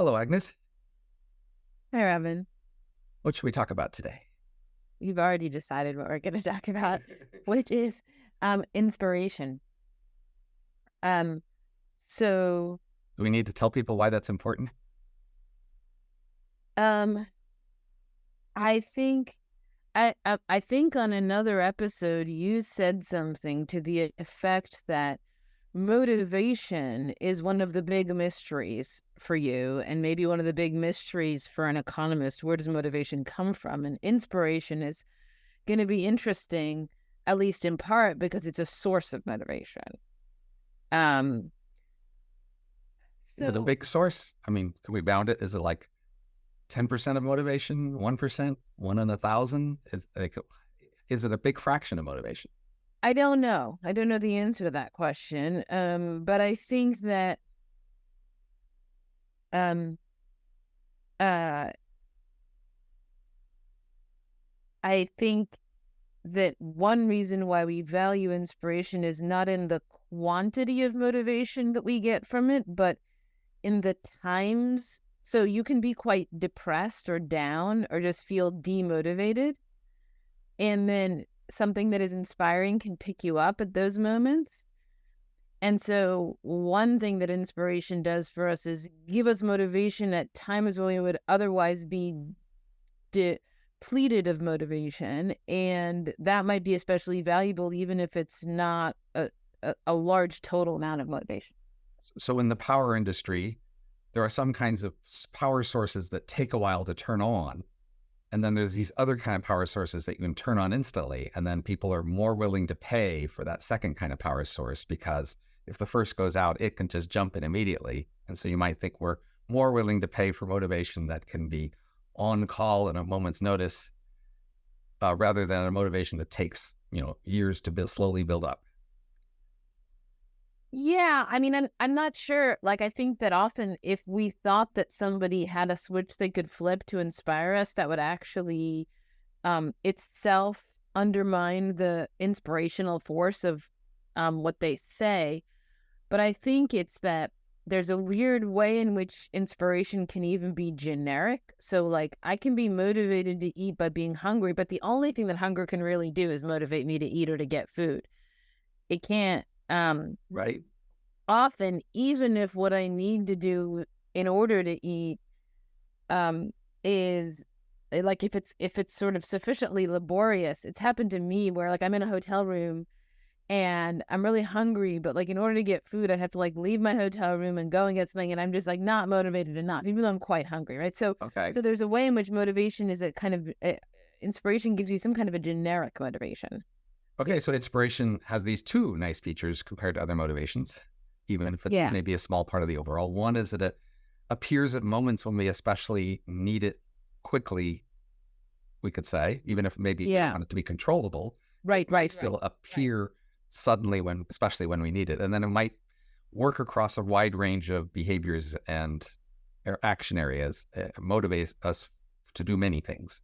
Hello, Agnes. Hi, Robin. What should we talk about today? You've already decided what we're going to talk about, which is inspiration. Um, so Do we need to tell people why that's important? um, I think I think on another episode you said something to the effect that motivation is one of the big mysteries for you, and maybe one of the big mysteries for an economist. Where does motivation come from? And inspiration is going to be interesting, at least in part, because it's a source of motivation. Um, Is it a so big source? I mean, can we bound it? Is it like 10% of motivation, 1%, 1 in 1,000? Is it a big fraction of motivation? I don't know. I don't know the answer to that question. But I think that um, uh, I think that one reason why we value inspiration is not in the quantity of motivation that we get from it, but in the times. So you can be quite depressed or down or just feel demotivated. And then something that is inspiring can pick you up at those moments. And so one thing that inspiration does for us is give us motivation at times when we would otherwise be depleted of motivation. And that might be especially valuable, even if it's not a large total amount of motivation. So in the power industry, there are some kinds of power sources that take a while to turn on. And then there's these other kind of power sources that you can turn on instantly. And then people are more willing to pay for that second kind of power source, because if the first goes out, it can just jump in immediately. And so you might think we're more willing to pay for motivation that can be on call at a moment's notice, rather than a motivation that takes, years to slowly build up. Yeah, I mean, I'm not sure. Like, I think that often if we thought that somebody had a switch they could flip to inspire us, that would actually itself undermine the inspirational force of what they say. But I think it's that there's a weird way in which inspiration can even be generic. So, like, I can be motivated to eat by being hungry, but the only thing that hunger can really do is motivate me to eat or to get food. It can't. Right. Often, even if what I need to do in order to eat um, is like if it's sort of sufficiently laborious. It's happened to me where like I'm in a hotel room and I'm really hungry, but like in order to get food, I'd have to like leave my hotel room and go and get something, and I'm just like not motivated enough, even though I'm quite hungry, right? Okay. So there's a way in which motivation is a kind of inspiration gives you some kind of a generic motivation. Okay. So inspiration has these two nice features compared to other motivations, even if it's Yeah. maybe a small part of the overall. One is that it appears at moments when we especially need it quickly, we could say, even if maybe we Yeah. want it to be controllable, it Right. might Right. still Right. appear suddenly especially when we need it. And then it might work across a wide range of behaviors and action areas, motivate us to do many things.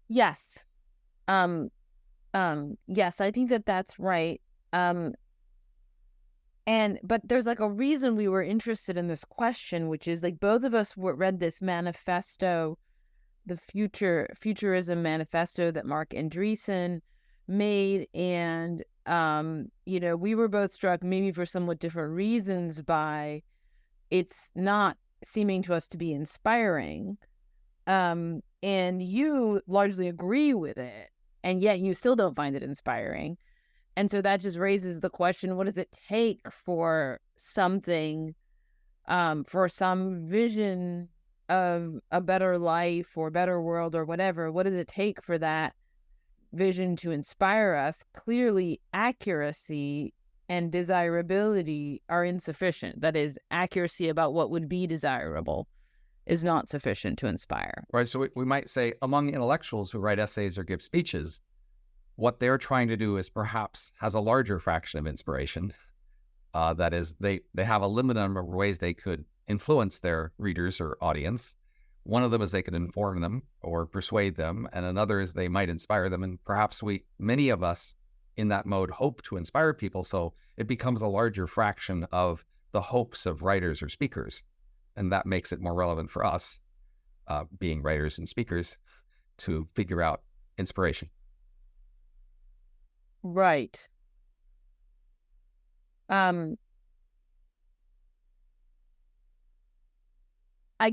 Yes. Um. Yes, I think that that's right. Um. But there's like a reason we were interested in this question, which is like both of us read this manifesto, the futurism manifesto that Mark Andreessen made, and we were both struck, maybe for somewhat different reasons, by it's not seeming to us to be inspiring. And you largely agree with it, and yet you still don't find it inspiring. And so that just raises the question, what does it take for something, for some vision of a better life or better world or whatever? What does it take for that vision to inspire us? Clearly, accuracy and desirability are insufficient. That is, accuracy about what would be desirable is not sufficient to inspire. Right. So we might say among intellectuals who write essays or give speeches, what they're trying to do is perhaps has a larger fraction of inspiration. That is, they have a limited number of ways they could influence their readers or audience. One of them is they could inform them or persuade them, and another is they might inspire them. And perhaps many of us in that mode hope to inspire people, so it becomes a larger fraction of the hopes of writers or speakers. And that makes it more relevant for us, being writers and speakers, to figure out inspiration. Right. I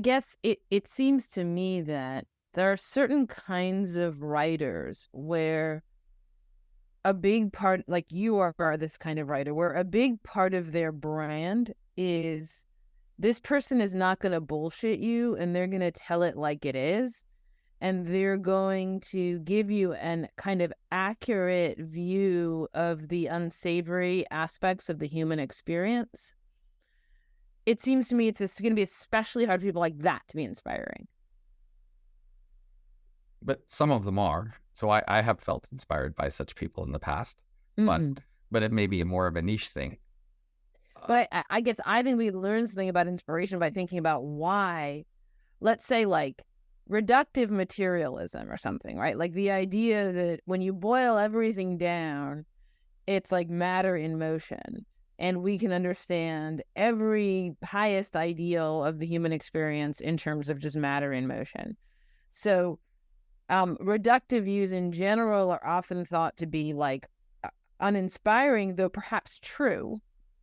guess it seems to me that there are certain kinds of writers where a big part, like you are this kind of writer, where a big part of their brand is this person is not going to bullshit you, and they're going to tell it like it is, and they're going to give you an kind of accurate view of the unsavory aspects of the human experience. It seems to me it's going to be especially hard for people like that to be inspiring. But some of them are. So I have felt inspired by such people in the past, but it may be more of a niche thing. But I guess I think we learn something about inspiration by thinking about why, let's say, like reductive materialism or something, right? Like the idea that when you boil everything down, it's like matter in motion. And we can understand every highest ideal of the human experience in terms of just matter in motion. So reductive views in general are often thought to be like uninspiring, though perhaps true.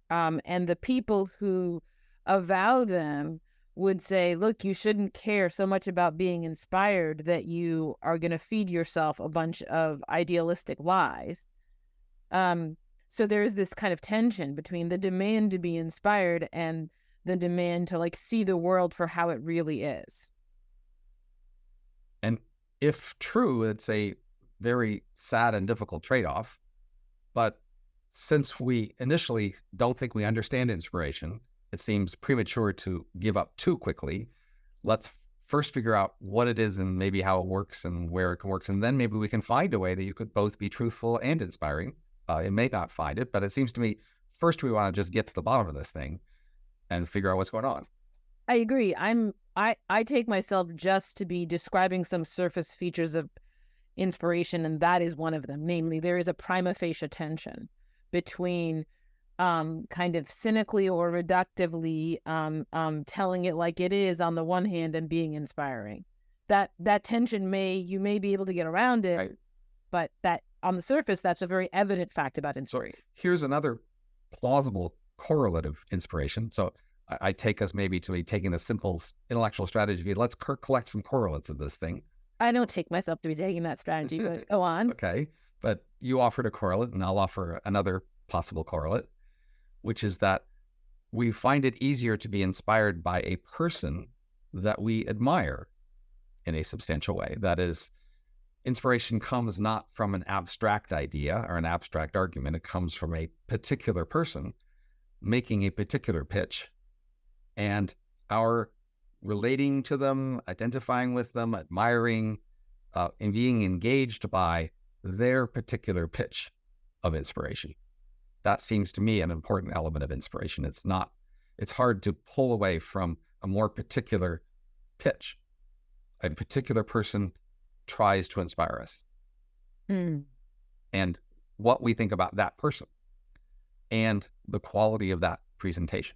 And the people who avow them would say, look, you shouldn't care so much about being inspired that you are going to feed yourself a bunch of idealistic lies. So there is this kind of tension between the demand to be inspired and the demand to like see the world for how it really is. And if true, it's a very sad and difficult trade-off. But since we initially don't think we understand inspiration, it seems premature to give up too quickly. Let's first figure out what it is and maybe how it works and where it works. And then maybe we can find a way that you could both be truthful and inspiring. It may not find it, but it seems to me first we want to just get to the bottom of this thing and figure out what's going on. I agree. I take myself just to be describing some surface features of inspiration, and that is one of them. Namely, there is a prima facie tension between kind of cynically or reductively telling it like it is on the one hand and being inspiring. That tension you may be able to get around it, right. But that on the surface, that's a very evident fact about inspiration. So here's another plausible correlative inspiration. So I take us maybe to be taking the simple intellectual strategy. Let's collect some correlates of this thing. I don't take myself to be taking that strategy, but go on. Okay. But you offered a correlate, and I'll offer another possible correlate, which is that we find it easier to be inspired by a person that we admire in a substantial way. That is, inspiration comes not from an abstract idea or an abstract argument. It comes from a particular person making a particular pitch, and our relating to them, identifying with them, admiring, and being engaged by their particular pitch of inspiration. That seems to me an important element of inspiration. It's hard to pull away from a more particular pitch. A particular person tries to inspire us. And what we think about that person and the quality of that presentation.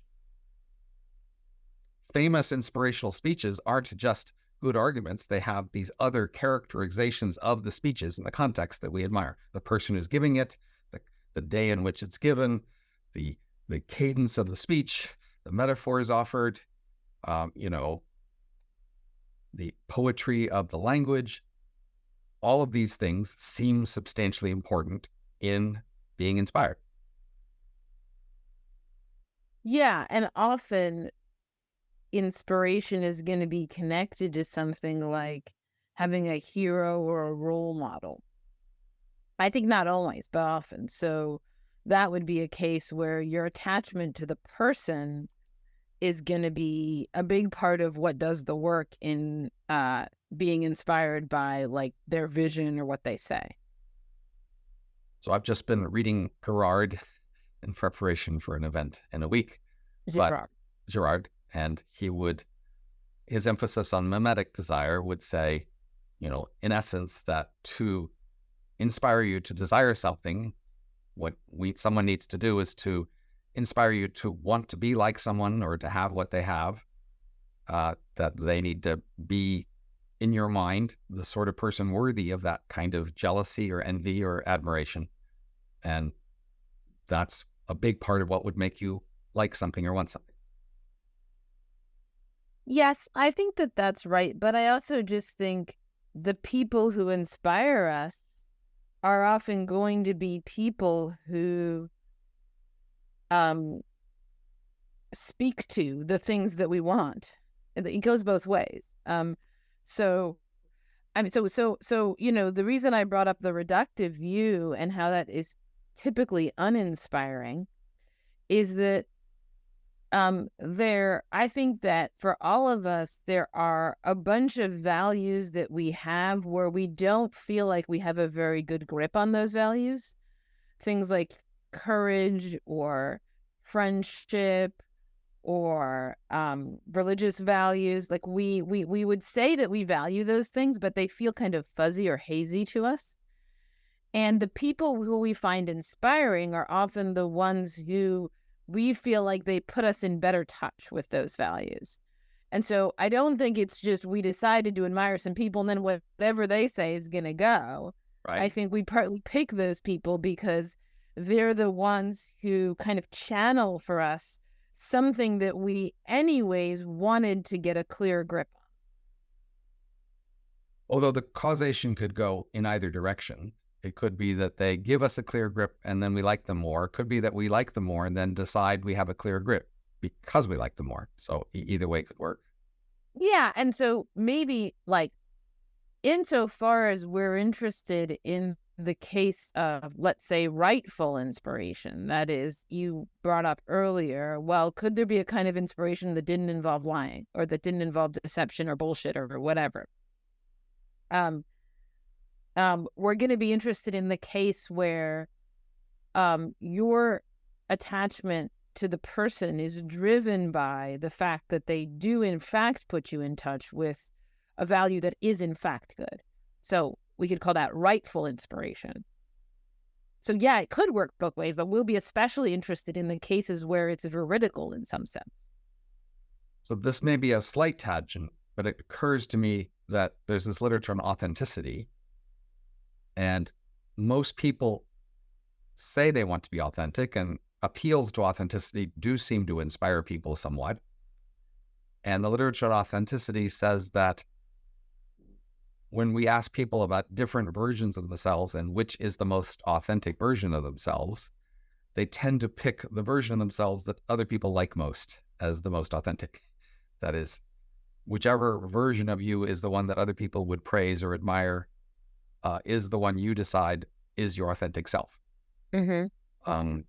Famous inspirational speeches aren't just good arguments. They have these other characterizations of the speeches in the context that we admire. The person who's giving it, the day in which it's given, the cadence of the speech, the metaphors offered, the poetry of the language. All of these things seem substantially important in being inspired. Yeah, and often inspiration is going to be connected to something like having a hero or a role model. I think not always, but often. So that would be a case where your attachment to the person is going to be a big part of what does the work in being inspired by like their vision or what they say. So I've just been reading Callard in preparation for an event in a week. Girard. And his emphasis on mimetic desire would say, in essence, that to inspire you to desire something, what someone needs to do is to inspire you to want to be like someone or to have what they have. that they need to be, in your mind, the sort of person worthy of that kind of jealousy or envy or admiration. And that's a big part of what would make you like something or want something. Yes, I think that that's right. But I also just think the people who inspire us are often going to be people who speak to the things that we want. It goes both ways. So I mean, so the reason I brought up the reductive view and how that is typically uninspiring is that I think that for all of us, there are a bunch of values that we have where we don't feel like we have a very good grip on those values. Things like courage or friendship or religious values. Like we would say that we value those things, but they feel kind of fuzzy or hazy to us. And the people who we find inspiring are often the ones who we feel like they put us in better touch with those values. And so I don't think it's just we decided to admire some people and then whatever they say is going to go. Right. I think we partly pick those people because they're the ones who kind of channel for us something that we anyways wanted to get a clear grip on. Although the causation could go in either direction. It could be that they give us a clear grip and then we like them more. It could be that we like them more and then decide we have a clear grip because we like them more. So either way could work. Yeah. And so maybe like insofar as we're interested in the case of, let's say, rightful inspiration, that is, you brought up earlier, well, could there be a kind of inspiration that didn't involve lying or that didn't involve deception or bullshit or whatever? We're going to be interested in the case where your attachment to the person is driven by the fact that they do in fact put you in touch with a value that is in fact good. So we could call that rightful inspiration. So yeah, it could work both ways, but we'll be especially interested in the cases where it's veridical in some sense. So this may be a slight tangent, but it occurs to me that there's this literature on authenticity. And most people say they want to be authentic, and appeals to authenticity do seem to inspire people somewhat. And the literature on authenticity says that when we ask people about different versions of themselves and which is the most authentic version of themselves, they tend to pick the version of themselves that other people like most as the most authentic. That is, whichever version of you is the one that other people would praise or admire is the one you decide is your authentic self. Mm-hmm.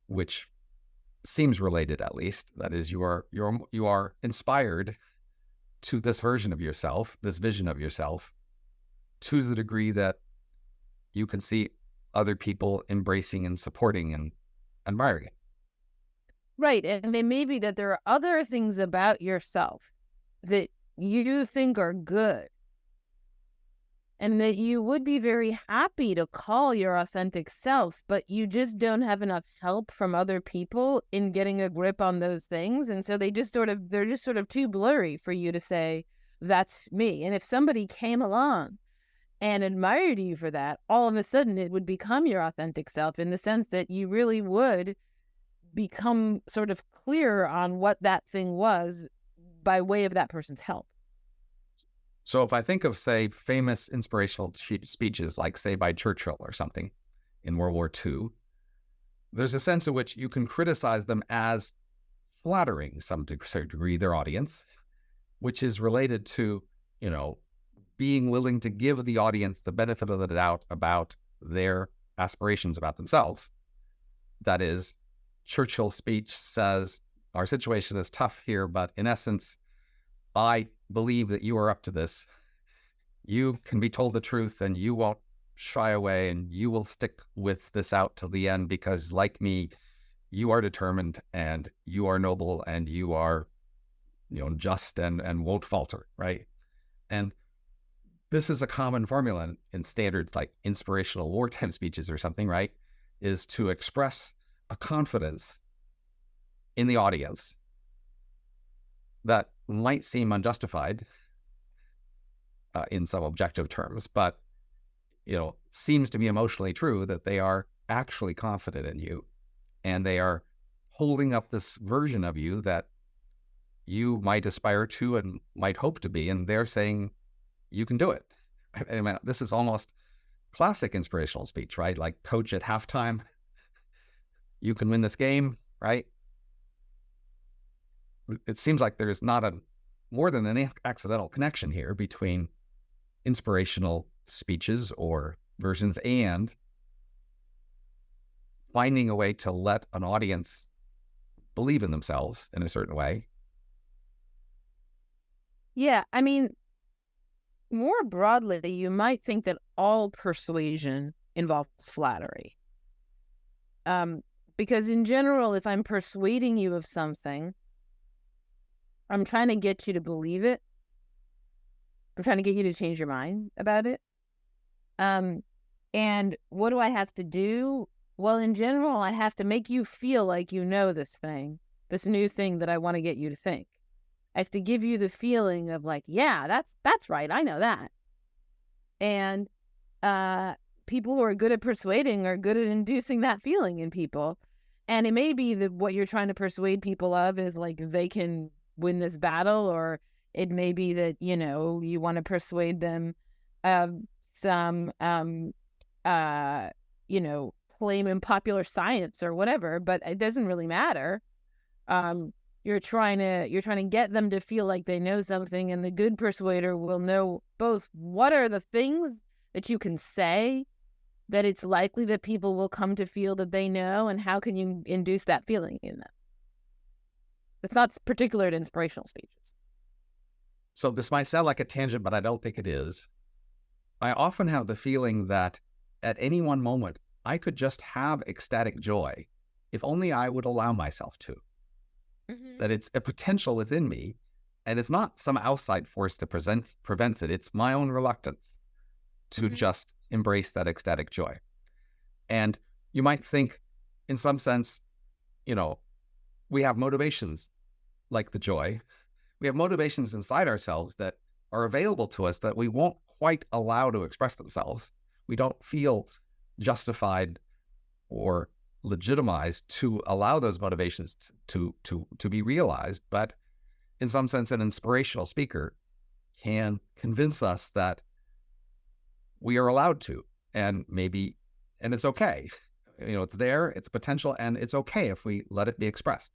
Which seems related, at least. That is, you are inspired to this version of yourself, this vision of yourself, to the degree that you can see other people embracing and supporting and admiring it. Right. And it may be that there are other things about yourself that you think are good and that you would be very happy to call your authentic self, but you just don't have enough help from other people in getting a grip on those things. And so they're just sort of too blurry for you to say, that's me. And if somebody came along and admired you for that, all of a sudden it would become your authentic self in the sense that you really would become sort of clear on what that thing was by way of that person's help. So if I think of, say, famous inspirational speeches, like, say, by Churchill or something in World War II, there's a sense in which you can criticize them as flattering some degree their audience, which is related to, being willing to give the audience the benefit of the doubt about their aspirations about themselves. That is, Churchill's speech says, our situation is tough here, but in essence, I believe that you are up to this. You can be told the truth and you won't shy away and you will stick with this out till the end because, like me, you are determined and you are noble and you are, just and won't falter, right? And this is a common formula in standards like inspirational wartime speeches or something, right? Is to express a confidence in the audience that might seem unjustified in some objective terms, but seems to be emotionally true, that they are actually confident in you, and they are holding up this version of you that you might aspire to and might hope to be, and they're saying you can do it. I mean, this is almost classic inspirational speech, right? Like coach at halftime, you can win this game, right? It seems like there's not more than an accidental connection here between inspirational speeches or versions and finding a way to let an audience believe in themselves in a certain way. Yeah, I mean, more broadly, you might think that all persuasion involves flattery. Because in general, if I'm persuading you of something, I'm trying to get you to believe it. I'm trying to get you to change your mind about it. And what do I have to do? Well, in general, I have to make you feel like you know this thing, this new thing that I want to get you to think. I have to give you the feeling of like, yeah, that's right. I know that. And people who are good at persuading are good at inducing that feeling in people. And it may be that what you're trying to persuade people of is like they can win this battle, or it may be that, you want to persuade them of some, claim in popular science or whatever, but it doesn't really matter. You're trying to get them to feel like they know something, and the good persuader will know both what are the things that you can say that it's likely that people will come to feel that they know, and how can you induce that feeling in them. It's not particular to inspirational speeches. So this might sound like a tangent, but I don't think it is. I often have the feeling that at any one moment, I could just have ecstatic joy if only I would allow myself to. Mm-hmm. That it's a potential within me, and it's not some outside force that prevents it. It's my own reluctance to just embrace that ecstatic joy. And you might think, in some sense, we have motivations like the joy. We have motivations inside ourselves that are available to us that we won't quite allow to express themselves. We don't feel justified or legitimized to allow those motivations to be realized. But in some sense, an inspirational speaker can convince us that we are allowed to, and it's okay. It's there, it's potential, and it's okay if we let it be expressed.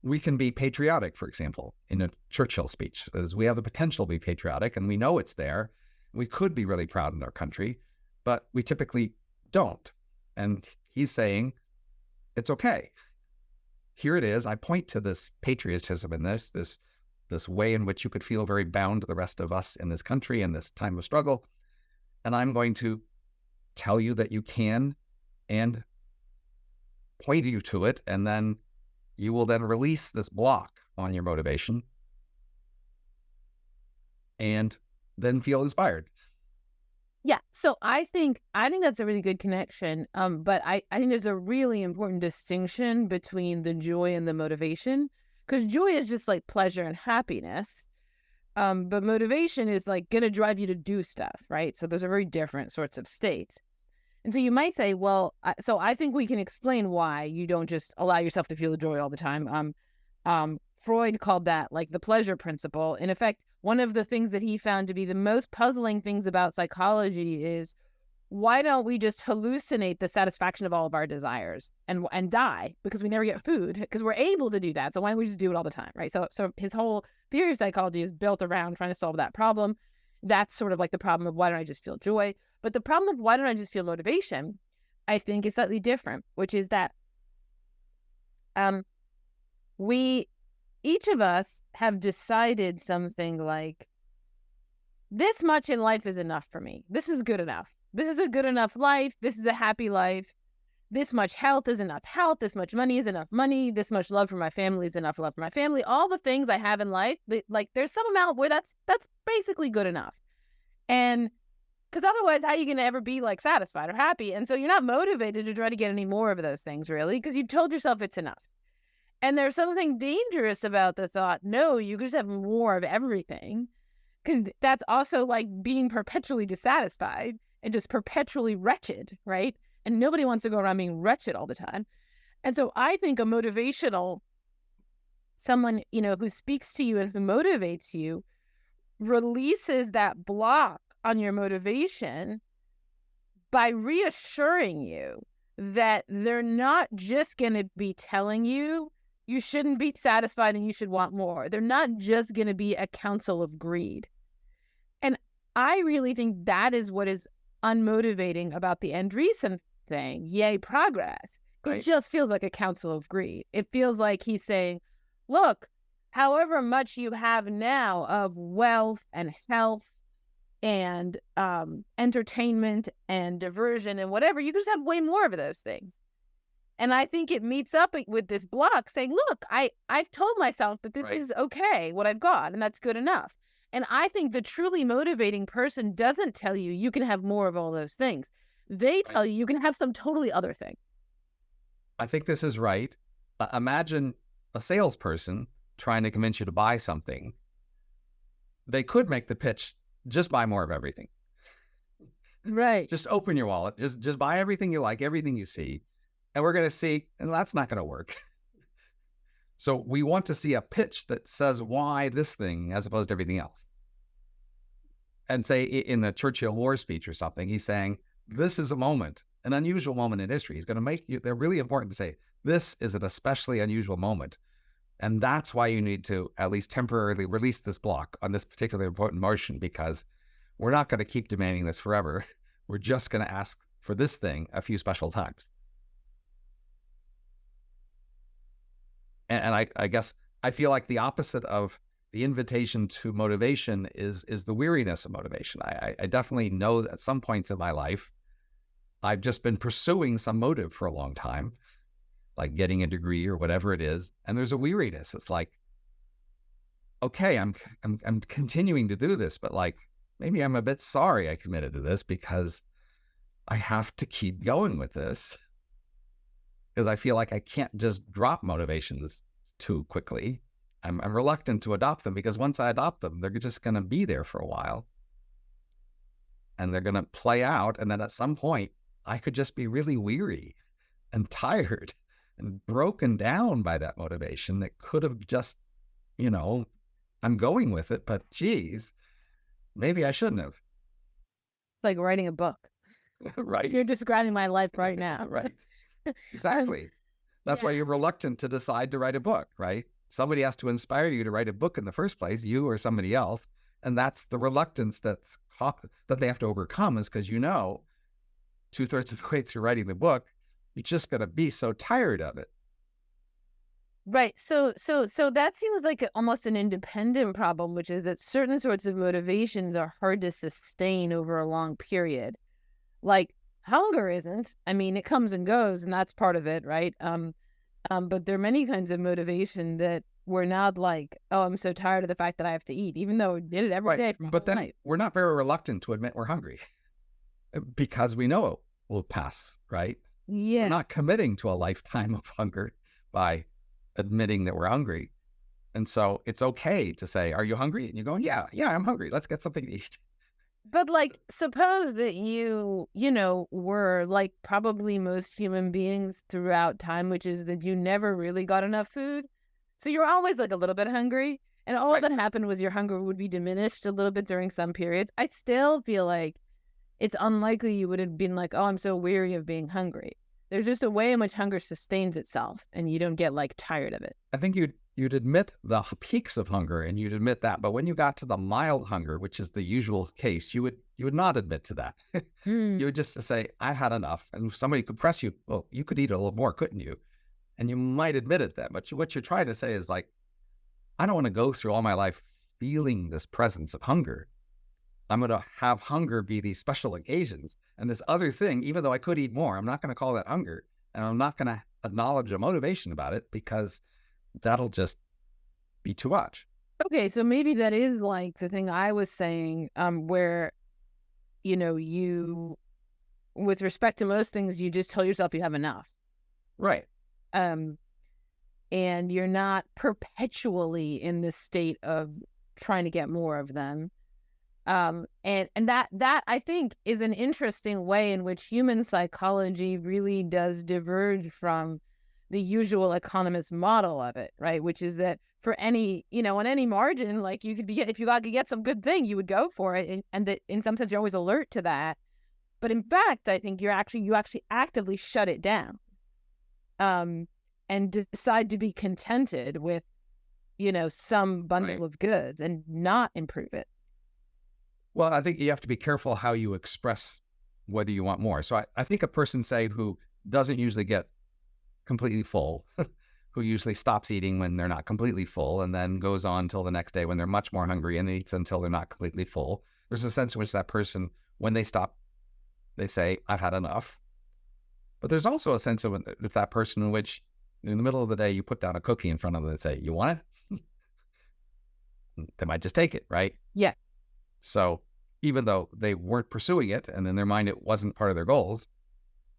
We can be patriotic, for example, in a Churchill speech. As we have the potential to be patriotic, and we know it's there. We could be really proud in our country, but we typically don't. And he's saying, it's okay. Here it is. I point to this patriotism in this way in which you could feel very bound to the rest of us in this country in this time of struggle. And I'm going to tell you that you can, and point you to it, and then you will then release this block on your motivation and then feel inspired. Yeah, so I think that's a really good connection. But I think there's a really important distinction between the joy and the motivation, because joy is just like pleasure and happiness. But motivation is like going to drive you to do stuff, right? So those are very different sorts of states. And so you might say, well, so I think we can explain why you don't just allow yourself to feel the joy all the time. Freud called that like the pleasure principle. In effect, one of the things that he found to be the most puzzling things about psychology is, why don't we just hallucinate the satisfaction of all of our desires and die because we never get food, because we're able to do that. So why don't we just do it all the time, right? So his whole theory of psychology is built around trying to solve that problem. That's sort of like the problem of why don't I just feel joy? But the problem of why don't I just feel motivation, I think, is slightly different, which is that each of us have decided something like, this much in life is enough for me. This is good enough. This is a good enough life. This is a happy life. This much health is enough health. This much money is enough money. This much love for my family is enough love for my family. All the things I have in life, like there's some amount where that's basically good enough. And because otherwise, how are you going to ever be like satisfied or happy? And so you're not motivated to try to get any more of those things, really, because you've told yourself it's enough. And there's something dangerous about the thought, no, you just have more of everything. Because that's also like being perpetually dissatisfied and just perpetually wretched, right? And nobody wants to go around being wretched all the time. And so I think a motivational, someone, who speaks to you and who motivates you, releases that block on your motivation by reassuring you that they're not just going to be telling you you shouldn't be satisfied and you should want more. They're not just going to be a counsel of greed. And I really think that is what is unmotivating about the Andreessen thing. Yay, progress. Right. It just feels like a counsel of greed. It feels like he's saying, look, however much you have now of wealth and health and entertainment and diversion and whatever, you just have way more of those things. And I think it meets up with this block saying, look, I've told myself that this is okay, what I've got, and that's good enough. And I think the truly motivating person doesn't tell you you can have more of all those things. They tell you can have some totally other thing. I think this is right. Imagine a salesperson trying to convince you to buy something. They could make the pitch, just buy more of everything. Right. Just open your wallet. Just buy everything you like, everything you see. And we're going to see, and that's not going to work. So we want to see a pitch that says why this thing as opposed to everything else. And say in the Churchill War speech or something, he's saying, this is a moment, an unusual moment in history. He's going to make you, they're really important to say, this is an especially unusual moment. And that's why you need to at least temporarily release this block on this particularly important motion, because we're not going to keep demanding this forever. We're just going to ask for this thing a few special times. And I guess I feel like the opposite of the invitation to motivation is the weariness of motivation. I definitely know that at some points in my life, I've just been pursuing some motive for a long time, like getting a degree or whatever it is. And there's a weariness. It's like, okay, I'm continuing to do this, but like, maybe I'm a bit sorry I committed to this because I have to keep going with this. Because I feel like I can't just drop motivations too quickly. I'm reluctant to adopt them because once I adopt them, they're just going to be there for a while. And they're going to play out. And then at some point, I could just be really weary and tired and broken down by that motivation that could have just, I'm going with it, but geez, maybe I shouldn't have. It's like writing a book. Right. You're describing my life right now. Right. Exactly. That's why you're reluctant to decide to write a book, right? Somebody has to inspire you to write a book in the first place, you or somebody else. And that's the reluctance that they have to overcome, is because 2/3 of the way through writing the book, you're just going to be so tired of it. Right. So that seems like almost an independent problem, which is that certain sorts of motivations are hard to sustain over a long period. Like hunger isn't. I mean, it comes and goes, and that's part of it, right? But there are many kinds of motivation that we're not like, oh, I'm so tired of the fact that I have to eat, even though we did it every day. But then we're not very reluctant to admit we're hungry because we know it will pass, right? Yeah. We're not committing to a lifetime of hunger by admitting that we're hungry. And so it's okay to say, are you hungry? And you're going, yeah, I'm hungry. Let's get something to eat. But like, suppose that you were like probably most human beings throughout time, which is that you never really got enough food. So you're always like a little bit hungry. And all that happened was your hunger would be diminished a little bit during some periods. I still feel like it's unlikely you would have been like, oh, I'm so weary of being hungry. There's just a way in which hunger sustains itself and you don't get like tired of it. I think you'd admit the peaks of hunger and you'd admit that. But when you got to the mild hunger, which is the usual case, you would not admit to that. You would just say, I had enough. And if somebody could press you, well, you could eat a little more, couldn't you? And you might admit it then. But what you're trying to say is like, I don't want to go through all my life feeling this presence of hunger. I'm going to have hunger be these special occasions. And this other thing, even though I could eat more, I'm not going to call that hunger. And I'm not going to acknowledge a motivation about it because that'll just be too much. Okay, so maybe that is like the thing I was saying, where, you, with respect to most things, you just tell yourself you have enough. Right. and you're not perpetually in this state of trying to get more of them. And that I think is an interesting way in which human psychology really does diverge from the usual economist model of it, right? Which is that for any, on any margin, like you could be, if you could get some good thing, you would go for it, and that in some sense you're always alert to that. But in fact, I think you actually actively shut it down, and decide to be contented with, some bundle of goods and not improve it. Well, I think you have to be careful how you express whether you want more. So I think a person, say, who doesn't usually get completely full, who usually stops eating when they're not completely full and then goes on till the next day when they're much more hungry and eats until they're not completely full. There's a sense in which that person, when they stop, they say, I've had enough. But there's also a sense of if that person in which in the middle of the day you put down a cookie in front of them and say, you want it? They might just take it, right? Yes. So even though they weren't pursuing it and in their mind it wasn't part of their goals,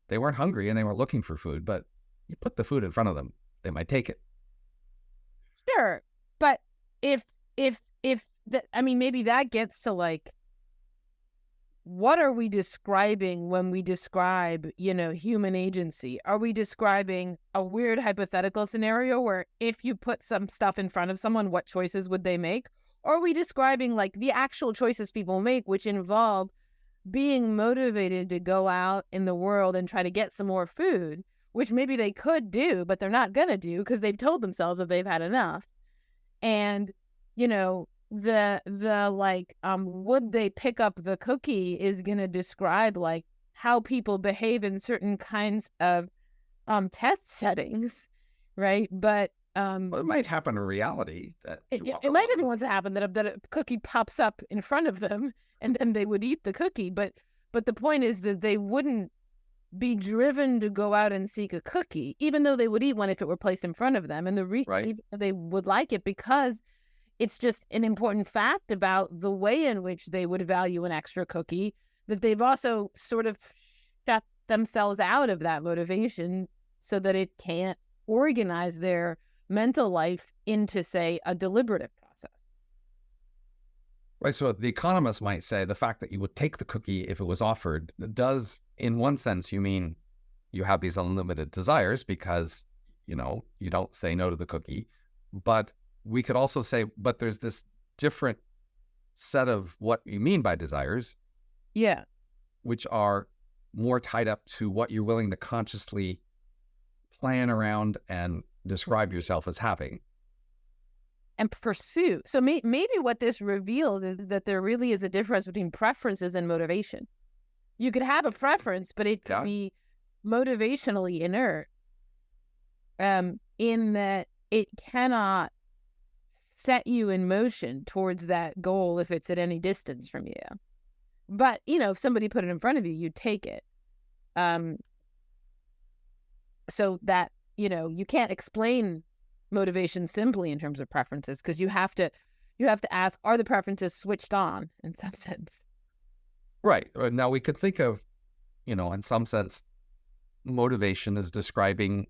they weren't hungry and they weren't looking for food, but you put the food in front of them, they might take it. Sure. But maybe that gets to like, what are we describing when we describe, human agency? Are we describing a weird hypothetical scenario where if you put some stuff in front of someone, what choices would they make? Or are we describing like the actual choices people make, which involve being motivated to go out in the world and try to get some more food, which maybe they could do, but they're not going to do because they've told themselves that they've had enough. And, would they pick up the cookie is going to describe like how people behave in certain kinds of test settings, right? But well, it might happen in reality. That it might every once happen that a cookie pops up in front of them and then they would eat the cookie. But the point is that they wouldn't be driven to go out and seek a cookie, even though they would eat one if it were placed in front of them. And the reason they would like it because it's just an important fact about the way in which they would value an extra cookie, that they've also sort of shut themselves out of that motivation so that it can't organize their mental life into, say, a deliberative process. Right. So the economist might say the fact that you would take the cookie if it was offered does, in one sense, you mean you have these unlimited desires because, you don't say no to the cookie. But we could also say, but there's this different set of what you mean by desires. Yeah. Which are more tied up to what you're willing to consciously plan around and describe yourself as having. And pursue. So maybe what this reveals is that there really is a difference between preferences and motivation. You could have a preference, but it could be motivationally inert, in that it cannot set you in motion towards that goal if it's at any distance from you. But, if somebody put it in front of you, you'd take it. So that, you can't explain motivation simply in terms of preferences, because you have to ask, are the preferences switched on in some sense? Right. Now we could think of, in some sense, motivation is describing,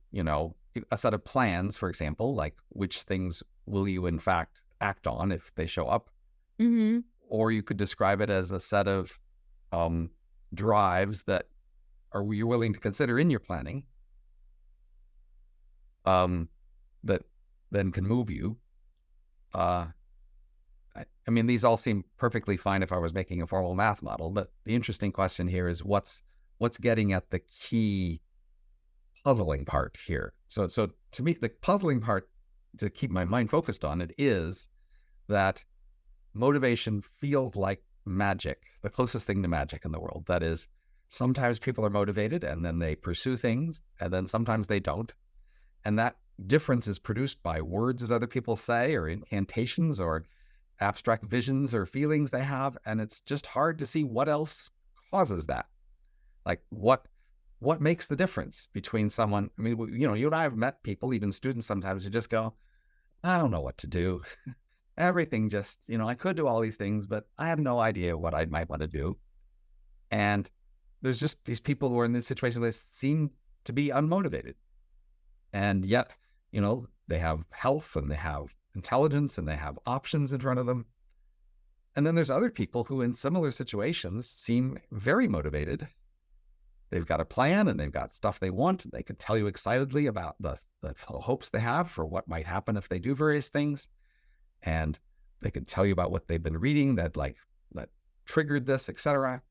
a set of plans, for example, like which things will you in fact act on if they show up? Mm-hmm. Or you could describe it as a set of drives that you're willing to consider in your planning, that then can move you. These all seem perfectly fine if I was making a formal math model, but the interesting question here is what's getting at the key puzzling part here. So to me, the puzzling part to keep my mind focused on it is that motivation feels like magic, the closest thing to magic in the world. That is, sometimes people are motivated and then they pursue things, and then sometimes they don't. And that difference is produced by words that other people say, or incantations, or abstract visions or feelings they have. And it's just hard to see what else causes that. Like what makes the difference between someone, you and I have met people, even students sometimes, who just go, I don't know what to do. Everything just, I could do all these things, but I have no idea what I might want to do. And there's just these people who are in this situation that seem to be unmotivated. And yet, they have health and they have intelligence and they have options in front of them. And then there's other people who in similar situations seem very motivated. They've got a plan and they've got stuff they want. They can tell you excitedly about the hopes they have for what might happen if they do various things. And they can tell you about what they've been reading that triggered this, etc.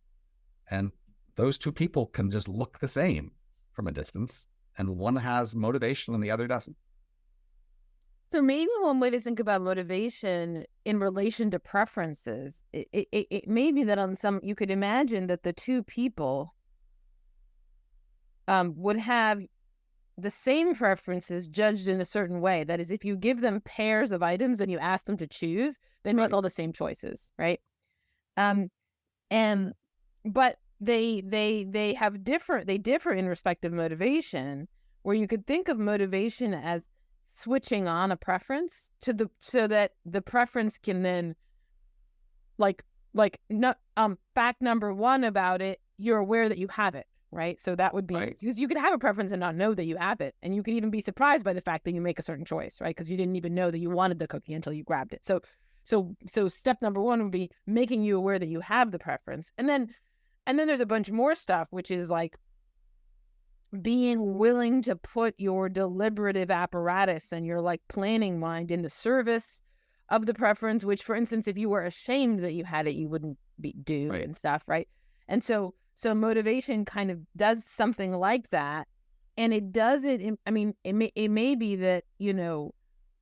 And those two people can just look the same from a distance, and one has motivation and the other doesn't. So maybe one way to think about motivation in relation to preferences, it may be that you could imagine that the two people would have the same preferences judged in a certain way. That is, if you give them pairs of items and you ask them to choose, they make all the same choices, right? But they differ in respect of motivation, where you could think of motivation as switching on a preference so that the preference can then fact number one about it, you're aware that you have it, right? So that would be because you could have a preference and not know that you have it, and you could even be surprised by the fact that you make a certain choice, right? Because you didn't even know that you wanted the cookie until you grabbed it. So step number one would be making you aware that you have the preference, and then there's a bunch more stuff, which is like being willing to put your deliberative apparatus and your planning mind in the service of the preference, which, for instance, if you were ashamed that you had it, you wouldn't do and stuff, right? And so motivation kind of does something like that, and it does it. It may be that,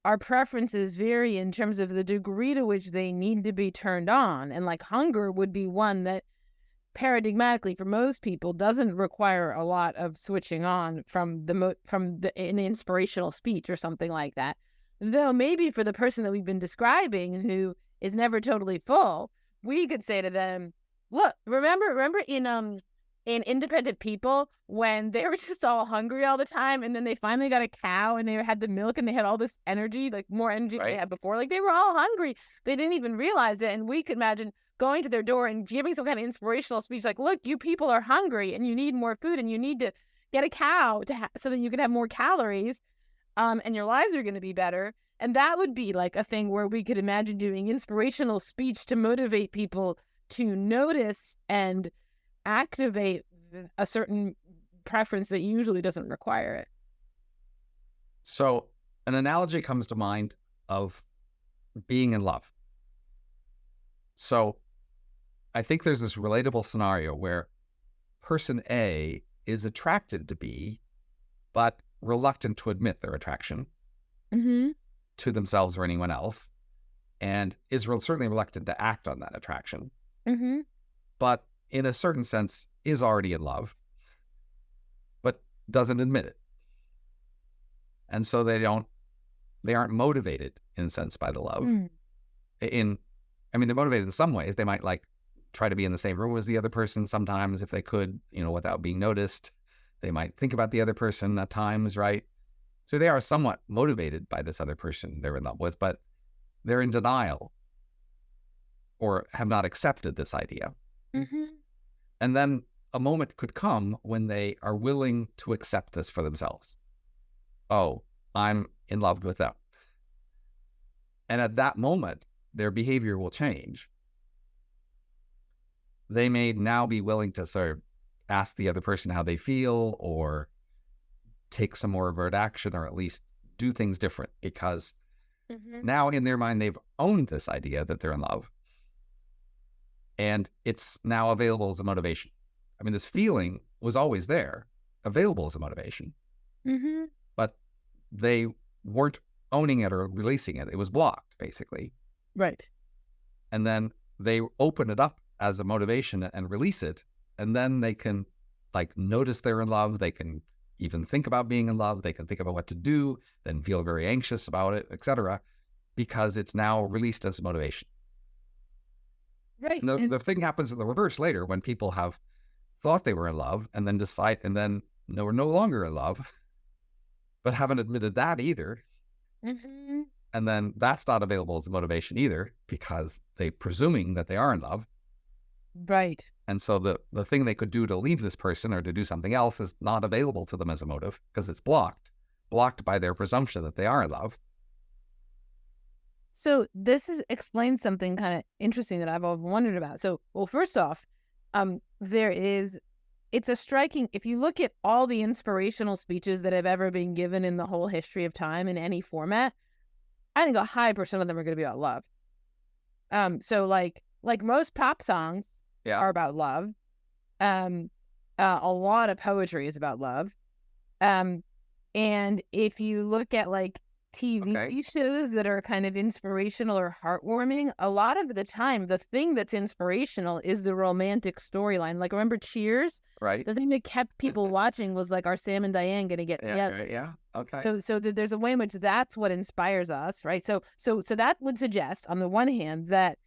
our preferences vary in terms of the degree to which they need to be turned on, and hunger would be one that paradigmatically for most people doesn't require a lot of switching on from an inspirational speech or something like that. Though maybe for the person that we've been describing who is never totally full, we could say to them, look, remember in Independent People when they were just all hungry all the time, and then they finally got a cow and they had the milk and they had all this energy, more energy than they had before. They were all hungry. They didn't even realize it. And we could imagine going to their door and giving some kind of inspirational speech look, you people are hungry and you need more food and you need to get a cow so that you can have more calories, and your lives are going to be better. And that would be a thing where we could imagine doing inspirational speech to motivate people to notice and activate a certain preference that usually doesn't require it. So an analogy comes to mind of being in love. So I think there's this relatable scenario where person A is attracted to B, but reluctant to admit their attraction to themselves or anyone else, and is certainly reluctant to act on that attraction, but in a certain sense is already in love, but doesn't admit it. And so they aren't motivated in a sense by the love. They're motivated in some ways. They might try to be in the same room as the other person sometimes if they could, without being noticed. They might think about the other person at times, right? So they are somewhat motivated by this other person they're in love with, but they're in denial or have not accepted this idea. And then a moment could come when they are willing to accept this for themselves. Oh, I'm in love with them. And at that moment, their behavior will change. They may now be willing to sort of ask the other person how they feel, or take some more overt action, or at least do things different, because now in their mind, they've owned this idea that they're in love. And it's now available as a motivation. This feeling was always there, available as a motivation, but they weren't owning it or releasing it. It was blocked, basically. Right. And then they open it up as a motivation and release it, and then they can notice they're in love. They can even think about being in love. They can think about what to do, then feel very anxious about it, etc., because it's now released as motivation. Right. And the thing happens in the reverse later, when people have thought they were in love and then decide, and then we're no longer in love, but haven't admitted that either. And then that's not available as a motivation either, because they're presuming that they are in love. Right. And so the thing they could do to leave this person or to do something else is not available to them as a motive because it's blocked. blocked by their presumption that they are in love. So explains something kind of interesting that I've always wondered about. So, well, first off, it's a striking, if you look at all the inspirational speeches that have ever been given in the whole history of time in any format, I think a high percent of them are going to be about love. So like most pop songs are about love. A lot of poetry is about love. And if you look at like TV shows that are kind of inspirational or heartwarming, a lot of the time, the thing that's inspirational is the romantic storyline. Like, remember Cheers? Right. The thing that kept people watching was like, are Sam and Diane going to get together? Yeah. Okay. So there's a way in which that's what inspires us, right? So that would suggest, on the one hand, that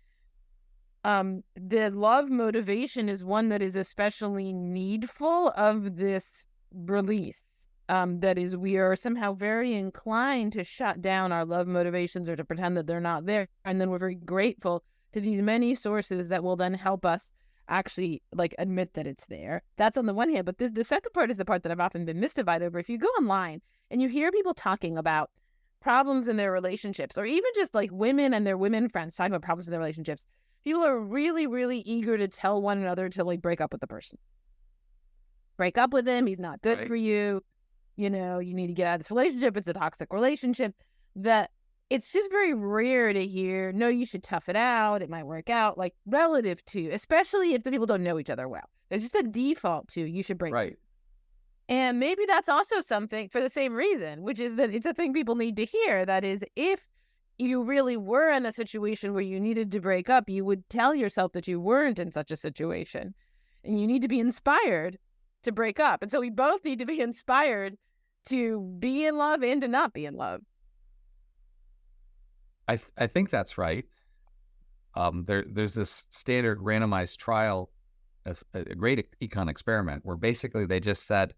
the love motivation is one that is especially needful of this release. That is, we are somehow very inclined to shut down our love motivations or to pretend that they're not there. And then we're very grateful to these many sources that will then help us actually like admit that it's there. That's on the one hand. But the second part is the part that I've often been mystified over. If you go online and you hear people talking about problems in their relationships, or even just like women and their women friends talking about problems in their relationships, people are really, really eager to tell one another to like break up with the person. Break up with him. He's not good for you. You know, you need to get out of this relationship. It's a toxic relationship. That it's just very rare to hear, no, you should tough it out. It might work out, like relative to, especially if the people don't know each other well. There's just a default to, you should break up. And maybe that's also something for the same reason, which is that it's a thing people need to hear. That is, if you really were in a situation where you needed to break up, you would tell yourself that you weren't in such a situation. And you need to be inspired to break up. And so we both need to be inspired to be in love and to not be in love. I think that's right. There's this standard randomized trial, a great econ experiment, where basically they just said,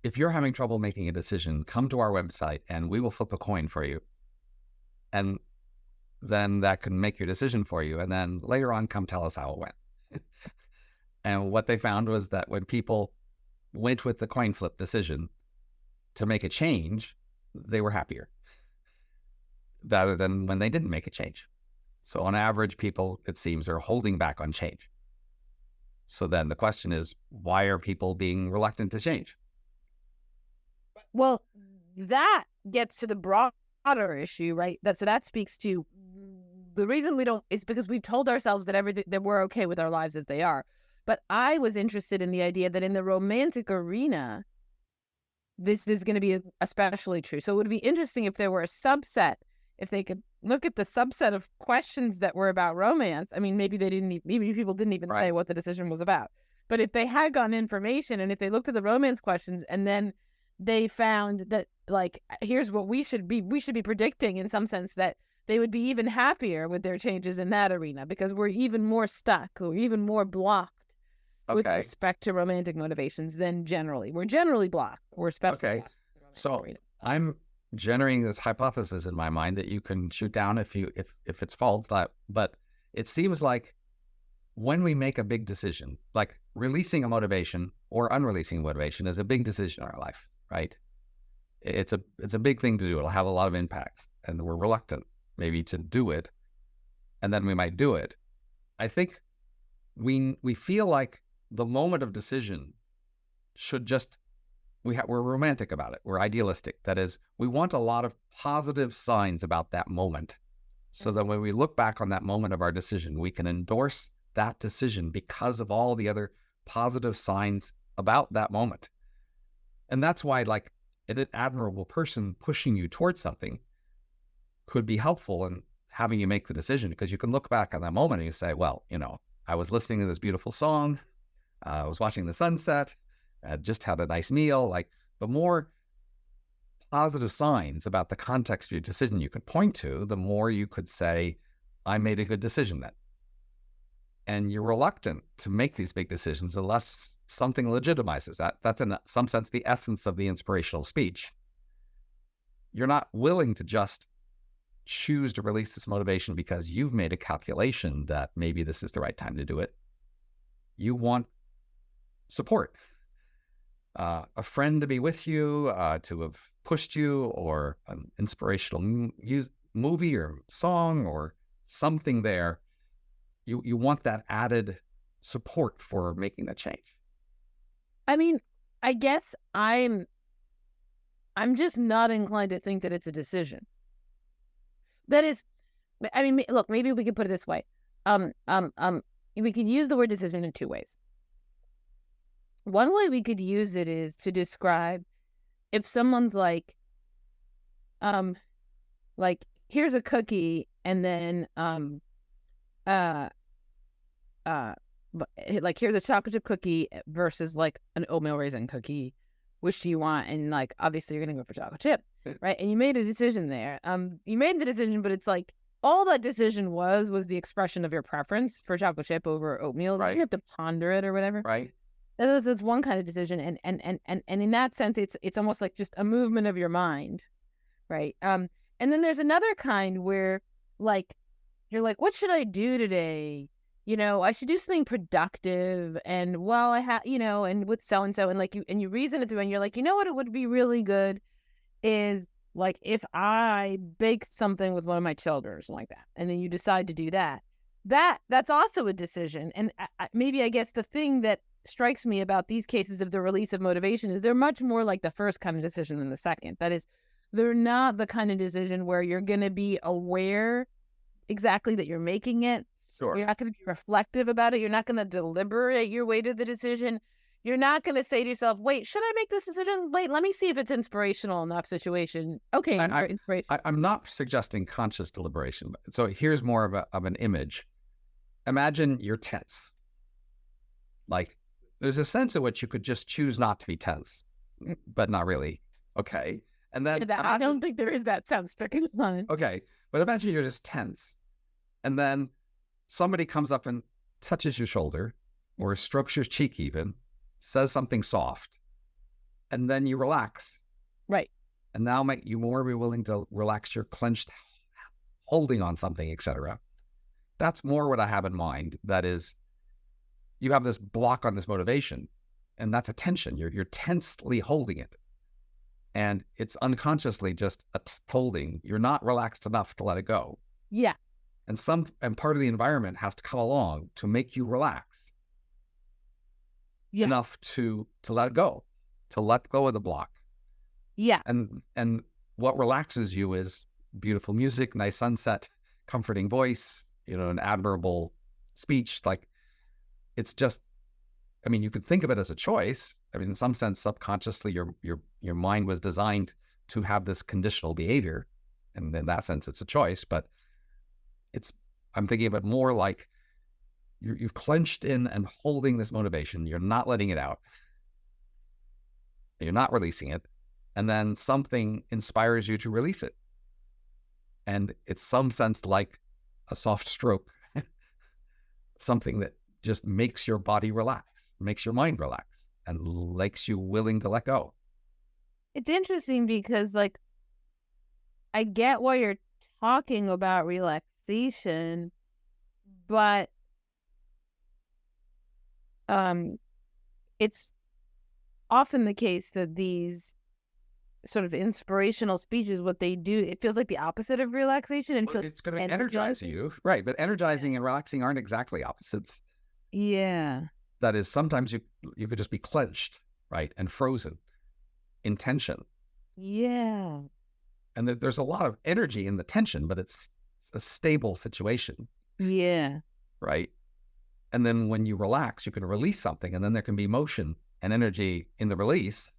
if you're having trouble making a decision, come to our website and we will flip a coin for you. And then that can make your decision for you. And then later on, come tell us how it went. And what they found was that when people went with the coin flip decision to make a change, they were happier rather than when they didn't make a change. So on average, people, it seems, are holding back on change. So then the question is, why are people being reluctant to change? Well, that gets to the broader issue, right? So that speaks to the reason we don't is because we've told ourselves that we're okay with our lives as they are. But I was interested in the idea that in the romantic arena, this is going to be especially true. So it would be interesting if there were a subset, if they could look at the subset of questions that were about romance. I mean, maybe people didn't even say what the decision was about. But if they had gotten information and if they looked at the romance questions and then they found that, like, here's what we should be predicting in some sense, that they would be even happier with their changes in that arena because we're even more stuck or even more blocked with respect to romantic motivations than generally. We're generally blocked. We're especially blocked. So I'm generating this hypothesis in my mind that you can shoot down if it's false. But it seems like when we make a big decision, like releasing a motivation or unreleasing motivation is a big decision in our life, right? It's a big thing to do. It'll have a lot of impacts, and we're reluctant maybe to do it, and then we might do it. I think we feel like the moment of decision should just, we're romantic about it. We're idealistic. That is, we want a lot of positive signs about that moment, so that when we look back on that moment of our decision, we can endorse that decision because of all the other positive signs about that moment. And that's why, like, an admirable person pushing you towards something could be helpful in having you make the decision, because you can look back on that moment and you say, well, I was listening to this beautiful song, I was watching the sunset, I just had a nice meal. Like, the more positive signs about the context of your decision you could point to, the more you could say, I made a good decision then. And you're reluctant to make these big decisions unless something legitimizes that. That's in some sense the essence of the inspirational speech. You're not willing to just choose to release this motivation because you've made a calculation that maybe this is the right time to do it. You want support, a friend to be with you, to have pushed you, or an inspirational movie or song or something there, you want that added support for making that change. I mean, I guess I'm just not inclined to think that it's a decision. That is, I mean, look, maybe we could put it this way. We could use the word decision in two ways. One way we could use it is to describe if someone's like, here's a cookie, and then, like, here's a chocolate chip cookie versus like an oatmeal raisin cookie. Which do you want? And like, obviously you're going to go for chocolate chip, right? And you made a decision there. You made the decision, but it's like all that decision was the expression of your preference for chocolate chip over oatmeal. Right. You have to ponder it or whatever. Right. That's one kind of decision. And in that sense, it's almost like just a movement of your mind. Right. And then there's another kind where like, you're like, what should I do today? I should do something productive, and I have, and with so-and-so, and like you reason it through, and you're like, what, it would be really good is like if I baked something with one of my children or something like that, and then you decide to do that. That's also a decision. And maybe I guess the thing that strikes me about these cases of the release of motivation is they're much more like the first kind of decision than the second. That is, they're not the kind of decision where you're going to be aware exactly that you're making it. Sure. You're not going to be reflective about it. You're not going to deliberate your way to the decision. You're not going to say to yourself, wait, should I make this decision? Wait, let me see if it's inspirational enough situation. Okay, inspiration. I'm not suggesting conscious deliberation. So here's more of an image. Imagine you're tense. Like, there's a sense in which you could just choose not to be tense, but not really. Okay. And then I don't think there is that sense picking on it. Okay. But imagine you're just tense. And then somebody comes up and touches your shoulder or strokes your cheek even, says something soft, and then you relax. Right. And now you more be willing to relax your clenched holding on something, etc. That's more what I have in mind. That is, you have this block on this motivation, and that's a tension. You're tensely holding it. And it's unconsciously just a holding. You're not relaxed enough to let it go. Yeah. And part of the environment has to come along to make you relax enough to let it go, to let go of the block. Yeah. And what relaxes you is beautiful music, nice sunset, comforting voice, an admirable speech. Like, it's just, I mean, you could think of it as a choice. I mean, in some sense, subconsciously, your mind was designed to have this conditional behavior. And in that sense, it's a choice, but I'm thinking of it more like you've clenched in and holding this motivation. You're not letting it out. You're not releasing it. And then something inspires you to release it. And it's some sense like a soft stroke, something that just makes your body relax, makes your mind relax, and makes you willing to let go. It's interesting because, like, I get why you're talking about relaxation, but it's often the case that these sort of inspirational speeches, what they do, it feels like the opposite of relaxation. And it's going to energize you, right? But energizing and relaxing aren't exactly opposites. Yeah. That is, sometimes you could just be clenched, right, and frozen in tension. Yeah. And there's a lot of energy in the tension, but it's a stable situation. Yeah. Right. And then when you relax, you can release something, and then there can be motion and energy in the release.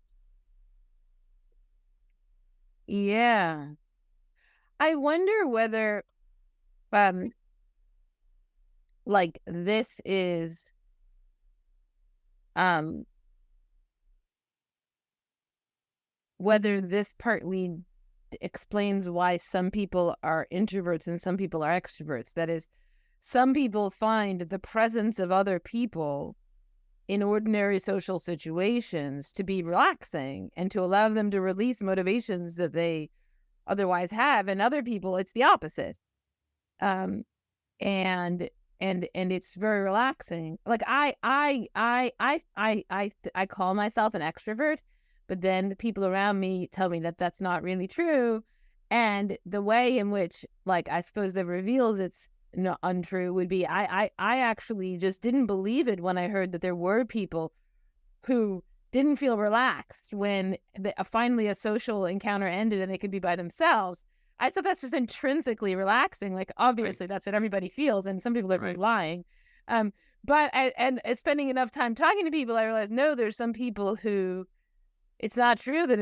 Yeah. I wonder whether, like, this is, whether this partly explains why some people are introverts and some people are extroverts. That is, some people find the presence of other people in ordinary social situations to be relaxing and to allow them to release motivations that they otherwise have, and other people it's the opposite. And it's very relaxing. Like I call myself an extrovert, but then the people around me tell me that that's not really true. And the way in which, like, I suppose that reveals it's not untrue would be I actually just didn't believe it when I heard that there were people who didn't feel relaxed when finally a social encounter ended and they could be by themselves. I thought that's just intrinsically relaxing. Like, obviously, that's what everybody feels, and some people are really lying. But spending enough time talking to people, I realized, no, there's some people who it's not true that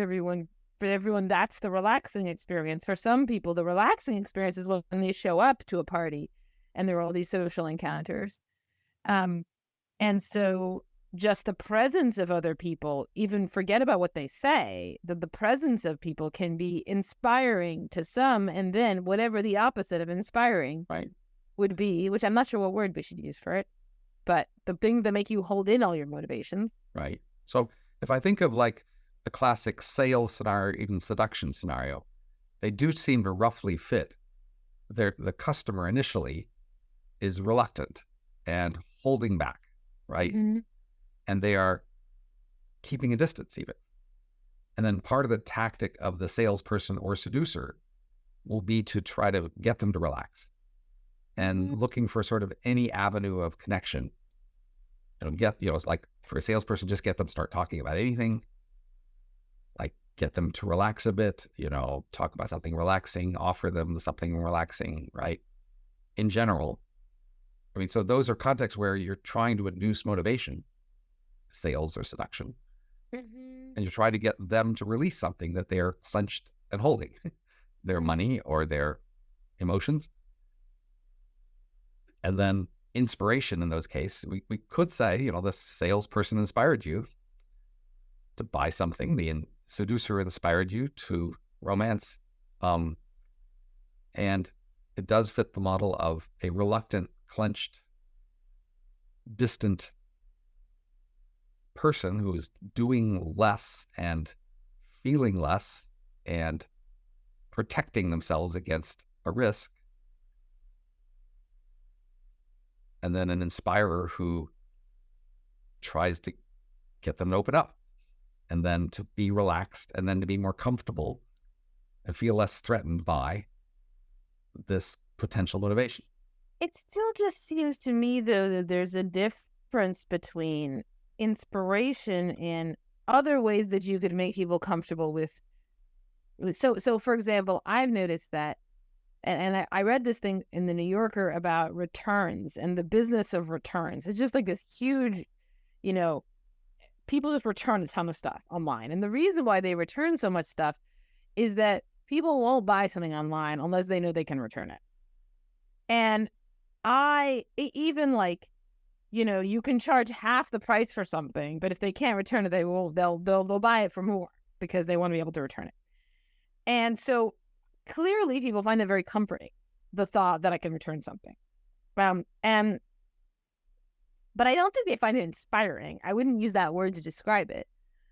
for everyone, that's the relaxing experience. For some people, the relaxing experience is when they show up to a party and there are all these social encounters. And so just the presence of other people, even forget about what they say, the presence of people can be inspiring to some, and then whatever the opposite of inspiring would be, which I'm not sure what word we should use for it, but the things that make you hold in all your motivations. Right. So if I think of like the classic sales scenario, even seduction scenario, they do seem to roughly fit. The customer initially is reluctant and holding back, right? Mm-hmm. And they are keeping a distance even. And then part of the tactic of the salesperson or seducer will be to try to get them to relax and looking for sort of any avenue of connection. It's like for a salesperson, just get them to start talking about anything, like get them to relax a bit, talk about something relaxing, offer them something relaxing, right? In general. I mean, so those are contexts where you're trying to induce motivation, sales or seduction, and you try to get them to release something that they're clenched and holding, their money or their emotions. And then inspiration in those cases, we could say, the salesperson inspired you to buy something, the seducer inspired you to romance, and it does fit the model of a reluctant, clenched, distant person who is doing less and feeling less and protecting themselves against a risk. And then an inspirer who tries to get them to open up and then to be relaxed and then to be more comfortable and feel less threatened by this potential motivation. It still just seems to me, though, that there's a difference between inspiration and other ways that you could make people comfortable with. So for example, I've noticed that, and I read this thing in the New Yorker about returns and the business of returns. It's just like this huge, people just return a ton of stuff online. And the reason why they return so much stuff is that people won't buy something online unless they know they can return it. And you can charge half the price for something, but if they can't return it, they'll buy it for more because they want to be able to return it. And so clearly people find it very comforting, the thought that I can return something. But I don't think they find it inspiring. I wouldn't use that word to describe it.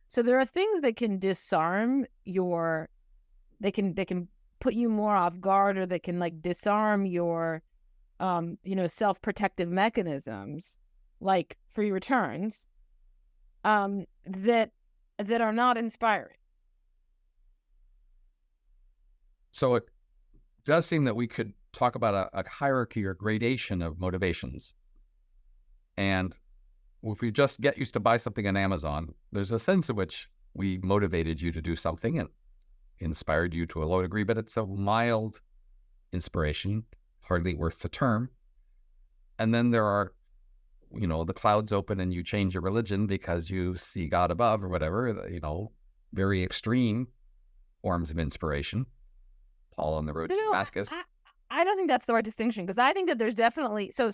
So there are things that can disarm they can put you more off guard, or they can like disarm your self-protective mechanisms, like free returns, that are not inspiring. So it does seem that we could talk about a hierarchy or gradation of motivations. And if we just get used to buy something on Amazon, there's a sense in which we motivated you to do something and inspired you to a low degree, but it's a mild inspiration, hardly worth the term. And then there are, the clouds open and you change your religion because you see God above or whatever, very extreme forms of inspiration. Paul on the road to Damascus. I don't think that's the right distinction, because I think that there's definitely so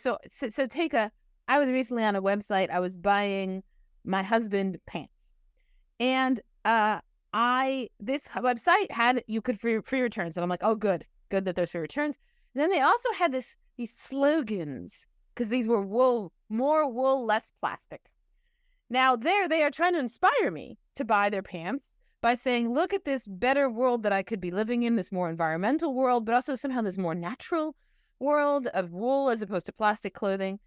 take I was recently on a website. I was buying my husband pants, and this website had you could free returns, and I'm like, oh, good that there's free returns. And then they also had these slogans, because these were more wool, less plastic. Now they are trying to inspire me to buy their pants by saying, look at this better world that I could be living in, this more environmental world, but also somehow this more natural world of wool as opposed to plastic clothing.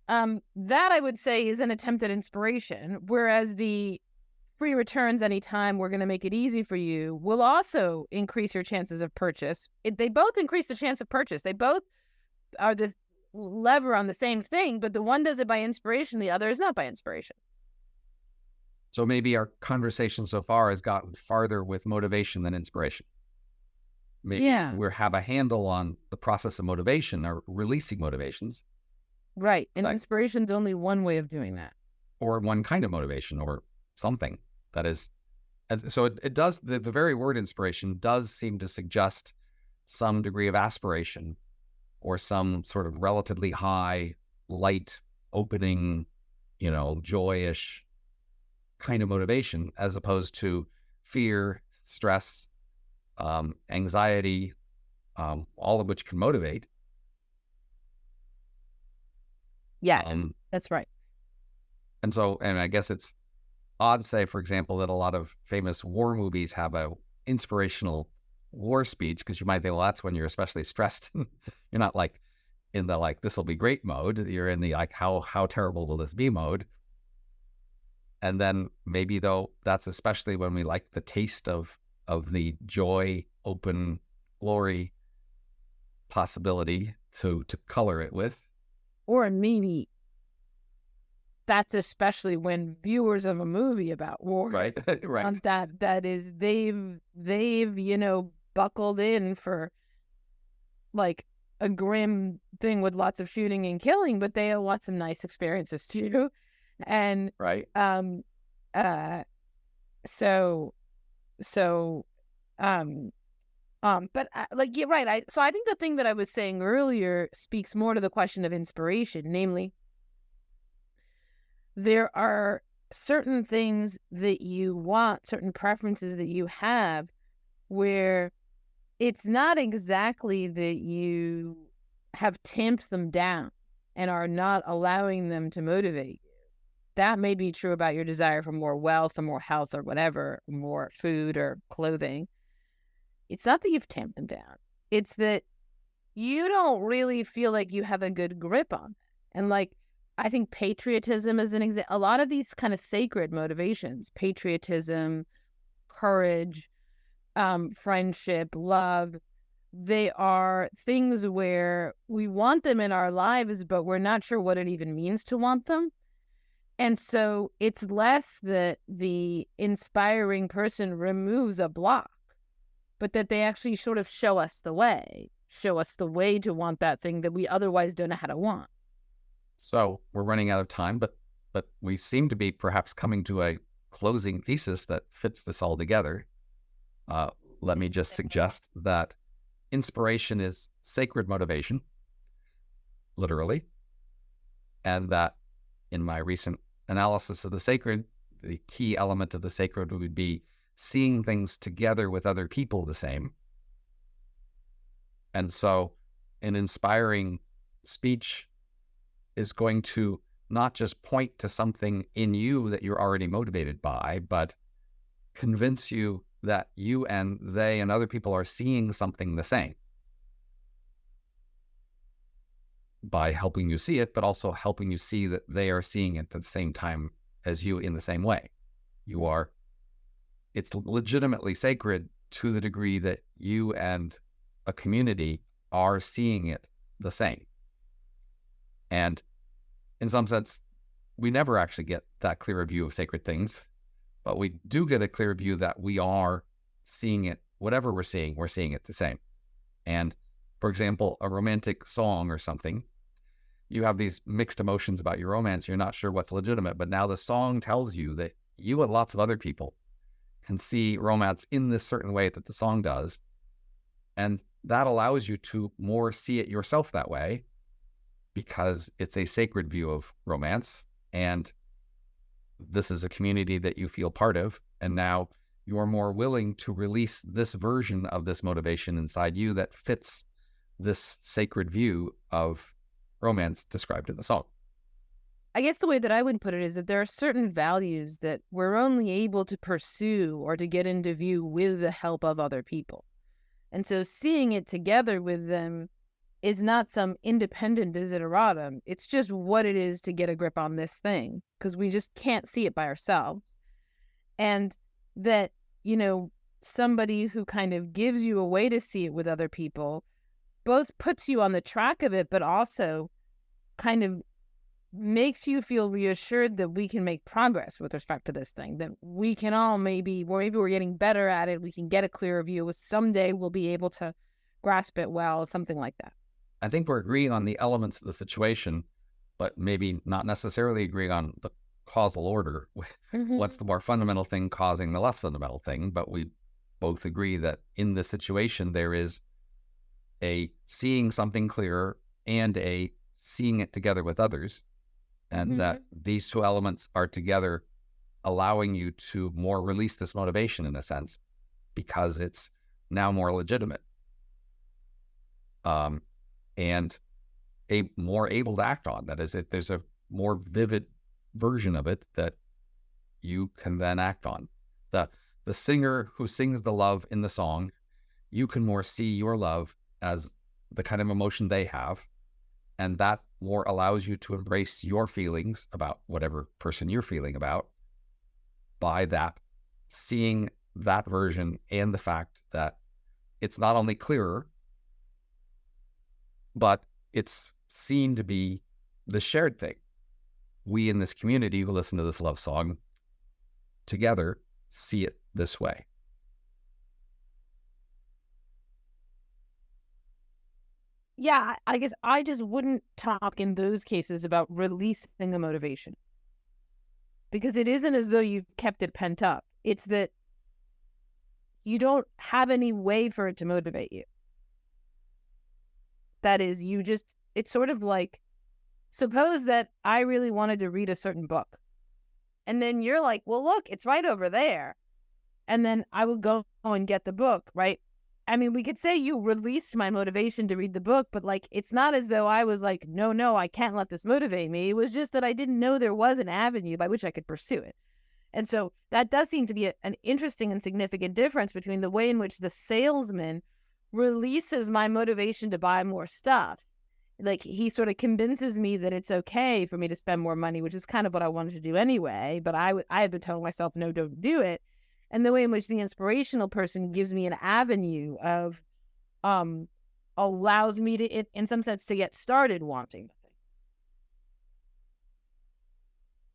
That I would say is an attempt at inspiration, whereas the free returns anytime, we're going to make it easy for you, will also increase your chances of purchase. They both increase the chance of purchase. They both are this lever on the same thing, but the one does it by inspiration, the other is not by inspiration. So maybe our conversation so far has gotten farther with motivation than inspiration. Maybe we have a handle on the process of motivation or releasing motivations. Right. And inspiration's only one way of doing that. Or one kind of motivation or something that is. So it does, the very word inspiration does seem to suggest some degree of aspiration or some sort of relatively high, light, opening, joyish kind of motivation, as opposed to fear, stress, anxiety, all of which can motivate. Yeah, that's right. And I guess it's odd to say, for example, that a lot of famous war movies have a inspirational war speech, because you might think, well, that's when you're especially stressed. You're not like in the like, this will be great mode. You're in the like, how terrible will this be mode. And then maybe though, that's especially when we like the taste of the joy, open, glory possibility to color it with. Or maybe that's especially when viewers of a movie about war, right, that is they've buckled in for like a grim thing with lots of shooting and killing, but they want some nice experiences too. And right. But you're right. So I think the thing that I was saying earlier speaks more to the question of inspiration, namely, there are certain things that you want, certain preferences that you have, where it's not exactly that you have tamped them down and are not allowing them to motivate you. That may be true about your desire for more wealth or more health or whatever, more food or clothing. It's not that you've tamped them down. It's that you don't really feel like you have a good grip on it. And like, I think patriotism is an example. A lot of these kind of sacred motivations, patriotism, courage, friendship, love, they are things where we want them in our lives, but we're not sure what it even means to want them. And so it's less that the inspiring person removes a block, but that they actually sort of show us the way to want that thing that we otherwise don't know how to want. So we're running out of time, but we seem to be perhaps coming to a closing thesis that fits this all together. Let me just suggest that inspiration is sacred motivation, literally, and that in my recent analysis of the sacred, the key element of the sacred would be seeing things together with other people the same. And so an inspiring speech is going to not just point to something in you that you're already motivated by, but convince you that you and they and other people are seeing something the same by helping you see it, but also helping you see that they are seeing it at the same time as you in the same way. It's legitimately sacred to the degree that you and a community are seeing it the same. And in some sense, we never actually get that clear a view of sacred things, but we do get a clear view that we are seeing it, whatever we're seeing it the same. And for example, a romantic song or something, you have these mixed emotions about your romance. You're not sure what's legitimate, but now the song tells you that you and lots of other people can see romance in this certain way that the song does. And that allows you to more see it yourself that way, because it's a sacred view of romance, and this is a community that you feel part of, and now you're more willing to release this version of this motivation inside you that fits this sacred view of romance described in the song. I guess the way that I would put it is that there are certain values that we're only able to pursue or to get into view with the help of other people. And so seeing it together with them is not some independent desideratum. It's just what it is to get a grip on this thing, because we just can't see it by ourselves. And that, somebody who kind of gives you a way to see it with other people both puts you on the track of it, but also kind of makes you feel reassured that we can make progress with respect to this thing, that we can all maybe we're getting better at it. We can get a clearer view. Someday we'll be able to grasp it well, something like that. I think we're agreeing on the elements of the situation, but maybe not necessarily agreeing on the causal order. What's the more fundamental thing causing the less fundamental thing? But we both agree that in this situation, there is a seeing something clearer and a seeing it together with others. And that these two elements are together allowing you to more release this motivation in a sense, because it's now more legitimate. And more able to act on. That is, if there's a more vivid version of it that you can then act on. The singer who sings the love in the song, you can more see your love as the kind of emotion they have, and that more allows you to embrace your feelings about whatever person you're feeling about by that, seeing that version and the fact that it's not only clearer, but it's seen to be the shared thing. We in this community who listen to this love song together see it this way. Yeah, I guess I just wouldn't talk in those cases about releasing a motivation, because it isn't as though you've kept it pent up. It's that you don't have any way for it to motivate you. That is, it's sort of like, suppose that I really wanted to read a certain book. And then you're like, well, look, it's right over there. And then I would go and get the book, right? I mean, we could say you released my motivation to read the book, but like, it's not as though I was like, no, I can't let this motivate me. It was just that I didn't know there was an avenue by which I could pursue it. And so that does seem to be an interesting and significant difference between the way in which the salesman releases my motivation to buy more stuff. Like, he sort of convinces me that it's okay for me to spend more money, which is kind of what I wanted to do anyway. But I had been telling myself, no, don't do it. And the way in which the inspirational person gives me an avenue of, allows me to, in some sense, to get started wanting the thing.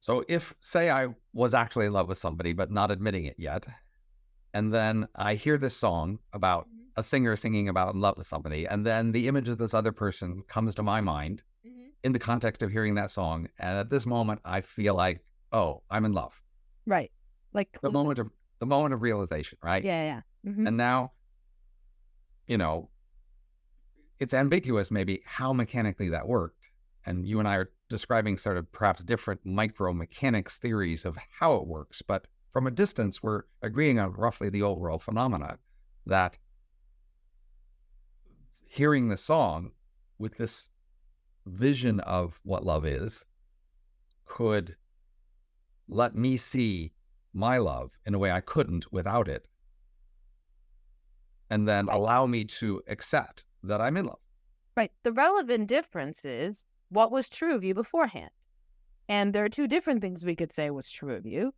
So if, say, I was actually in love with somebody, but not admitting it yet, and then I hear this song about a singer singing about love with somebody, and then the image of this other person comes to my mind in the context of hearing that song, and at this moment, I feel like, oh, I'm in love. Right. Like the moment of realization, right? Yeah. And now, it's ambiguous maybe how mechanically that worked. And you and I are describing sort of perhaps different micro mechanics theories of how it works. But from a distance, we're agreeing on roughly the overall phenomena, that hearing the song with this vision of what love is could let me see my love in a way I couldn't without it, and then allow me to accept that I'm in love. Right. The relevant difference is what was true of you beforehand. And there are two different things we could say was true of you.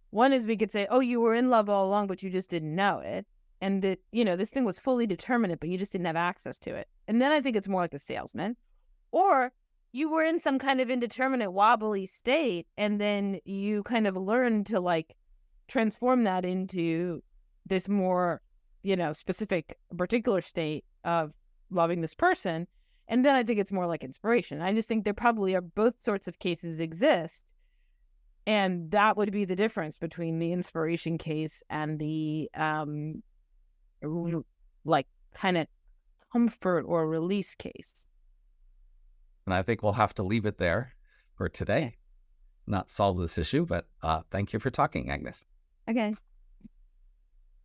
One is we could say, oh, you were in love all along, but you just didn't know it. And that, this thing was fully determinate, but you just didn't have access to it. And then I think it's more like a salesman. Or you were in some kind of indeterminate, wobbly state, and then you kind of learned to like transform that into this more, specific, particular state of loving this person. And then I think it's more like inspiration. I just think there probably are both sorts of cases exist. And that would be the difference between the inspiration case and the like kind of comfort or release case. And I think we'll have to leave it there for today. Not solve this issue, but thank you for talking, Agnes. Okay.